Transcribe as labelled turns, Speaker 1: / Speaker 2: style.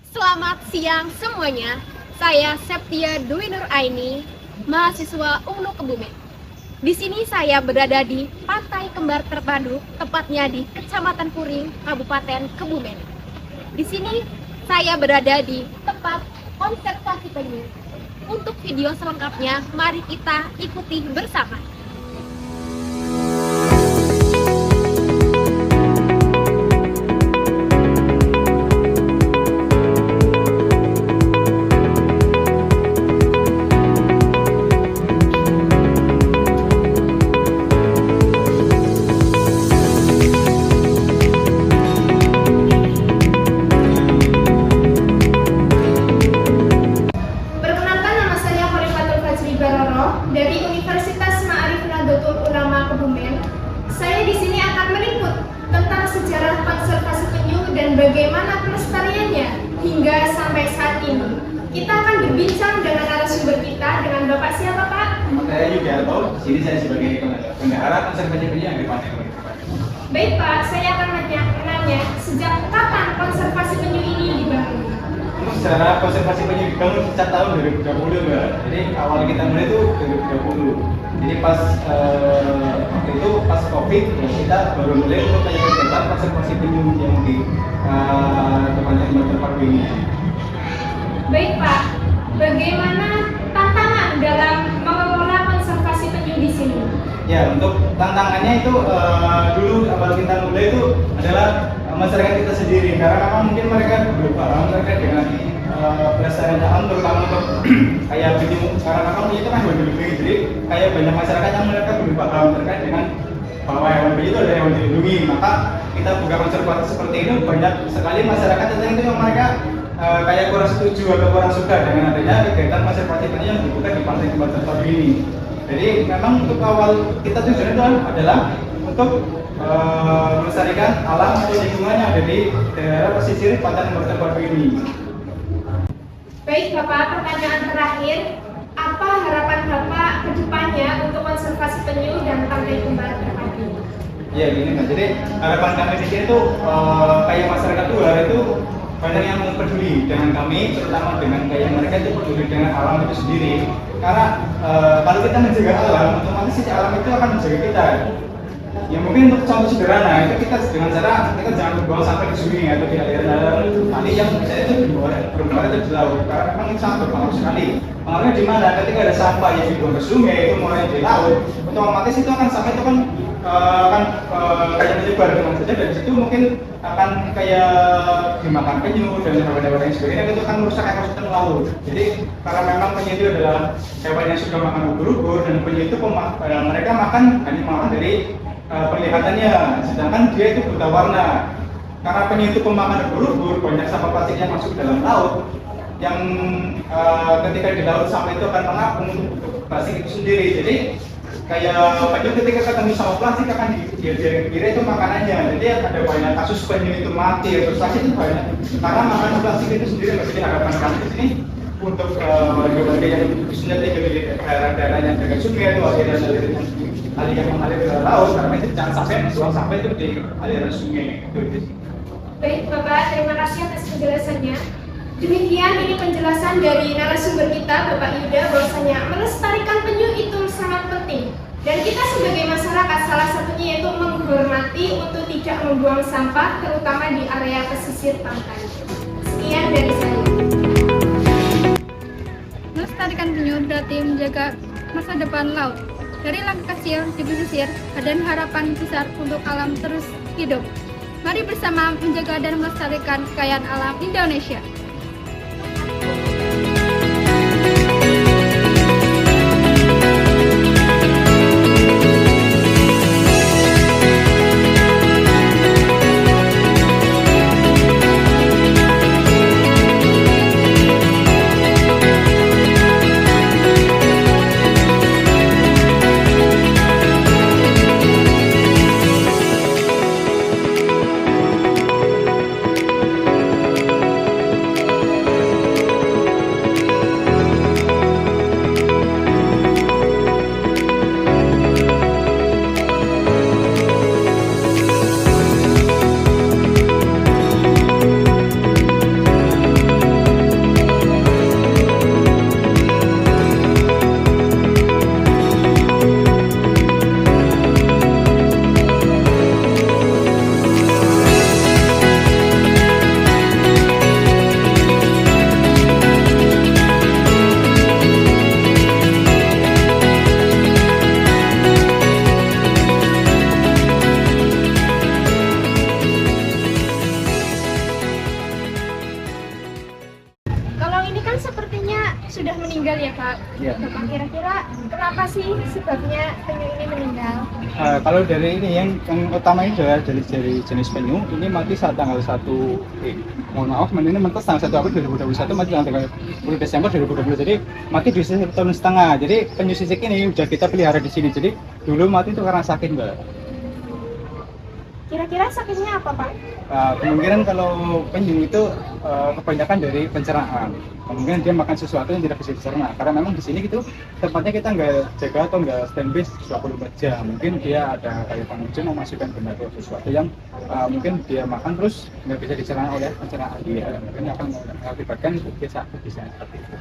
Speaker 1: Selamat siang semuanya. Saya Septia Dwi Nur Aini, mahasiswa UNU Kebumen. Di sini saya berada di Pantai Kembar Terpadu, tepatnya di Kecamatan Puring, Kabupaten Kebumen. Di sini saya berada di tempat konservasi penyu. Untuk video selengkapnya, mari kita ikuti bersama.
Speaker 2: Dari Universitas Ma'arif Nahdlatul Ulama Kebumen. Saya di sini akan meliput tentang sejarah konservasi penyu dan bagaimana pelestariannya hingga sampai saat ini. Kita akan berbincang dengan narasumber kita, dengan Bapak siapa, Pak?
Speaker 3: Saya Yudiarto, di sini saya sebagai bendahara konservasi penyu yang di Pantai Kembar.
Speaker 2: Baik, Pak, saya akan nanya, sejak kapan konservasi penyu ini dibangun?
Speaker 3: Untuk sejarah konservasi penyu dibangun sejak tahun 2020, Mbak. Jadi awal kita mulai itu 2020. Jadi pas waktu itu pas COVID, kita baru mulai untuk kegiatan konservasi penyu yang di Pantai Kembar Terpadu ini.
Speaker 2: Baik, Pak, bagaimana tantangan dalam mengelola konservasi penyu di sini?
Speaker 3: Ya, untuk tantangannya itu dulu awal kita mulai itu adalah masyarakat kita sendiri, karena memang mungkin mereka belum paham terkait dengan pelestarian alam, terutama untuk kayak penyu, karena memang penyu itu kan dilindungi, jadi kayak banyak masyarakat yang mereka belum paham terkait dengan bahwa hewan penyu itu adalah hewan dilindungi. Maka kita buka konservasi seperti ini, banyak sekali masyarakat yang mereka kayak kurang setuju atau kurang suka dengan adanya kegiatan konservasi penyu yang dibuka di Pantai Kembar Terpadu ini. Jadi memang untuk awal kita tujuannya itu adalah untuk melestarikan alam atau lingkungan yang ada di daerah pesisir Pantai Kembar Terpadu ini.
Speaker 2: Baik, Bapak, pertanyaan terakhir, apa harapan Bapak ke depannya untuk konservasi penyu dan Pantai Kembar Terpadu?
Speaker 3: Ya gini Mas, jadi harapan kami di sini tuh kayak masyarakat luar itu banyak yang peduli dengan kami, terutama dengan kayak mereka itu peduli dengan alam itu sendiri. Karena kalau kita menjaga alam, otomatis si alam itu akan menjaga kita. Ya mungkin untuk contoh sederhana itu kita dengan cara kita jangan membuang sampah di sungai atau di aliran-aliran kali yang misalnya itu bermuara itu di laut, karena memang itu sangat berpengaruh sekali. Pengaruhnya di mana? Ketika ada sampah yang dibuang ke sungai itu mulai di laut, otomatis itu akan sampah itu kan kayak menyebar dengan saja, dari situ mungkin akan kayak dimakan penyu dan hewan-hewan yang sebagainya, itu akan merusak ekosistem laut. Jadi karena memang penyu itu adalah hewan yang suka makan ubur-ubur, dan penyu itu mereka makan hanya makan dari penglihatannya, sedangkan dia itu buta warna. Karena penyu itu pemakan ubur-ubur, banyak sampah plastik yang masuk dalam laut, yang ketika di laut sampah itu akan mengapung untuk plastik itu sendiri. Jadi kayak penyu ketika ketemu sama plastik akan dikira itu makanannya. Jadi ada banyak kasus penyu itu mati atau sakit itu banyak karena makan plastik itu sendiri. Jadi harapan kami di sini untuk warga-warga yang khususnya tinggal di daerah-daerah yang dekat sungai atau aliran-aliran yang mengalir ke laut, karena itu jangan sampai buang sampah itu di aliran sungai.
Speaker 2: Baik, Bapak, terima kasih atas penjelasannya. Demikian ini penjelasan dari narasumber kita, Bapak Yuda, bahwasanya melestarikan penyu itu sangat penting. Dan kita sebagai masyarakat salah satunya yaitu menghormati untuk tidak membuang sampah, terutama di area pesisir pantai. Sekian dari saya.
Speaker 1: Melestarikan penyu berarti menjaga masa depan laut. Dari langkah kecil di pesisir, ada harapan besar untuk alam terus hidup. Mari bersama menjaga dan melestarikan kekayaan alam Indonesia.
Speaker 2: sudah meninggal ya Pak.
Speaker 3: Iya.
Speaker 2: Bapak kira-kira kenapa sih sebabnya penyu ini meninggal?
Speaker 3: Kalau dari ini yang utama itu adalah dari jenis penyu ini mati saat tanggal 1 mohon maaf ini mentas tanggal 1 April 2021 mati tanggal 10 Desember 2020 jadi mati di 1,5 tahun. Jadi penyu sisik ini udah kita pelihara di sini jadi dulu mati itu karena sakit Mbak.
Speaker 2: Kira-kira sakitnya apa Pak?
Speaker 3: Kemungkinan kalau penyu itu kebanyakan dari pencernaan. Kemungkinan dia makan sesuatu yang tidak bisa dicerna. Karena memang di sini gitu tempatnya kita nggak jaga atau nggak standby 24 jam. Mungkin dia ada kayak pengunjung memasukkan benda atau sesuatu yang mungkin dia makan terus nggak bisa dicerna oleh pencernaan dia. Mungkin akan mengakibatkan dia sakit di sana seperti itu.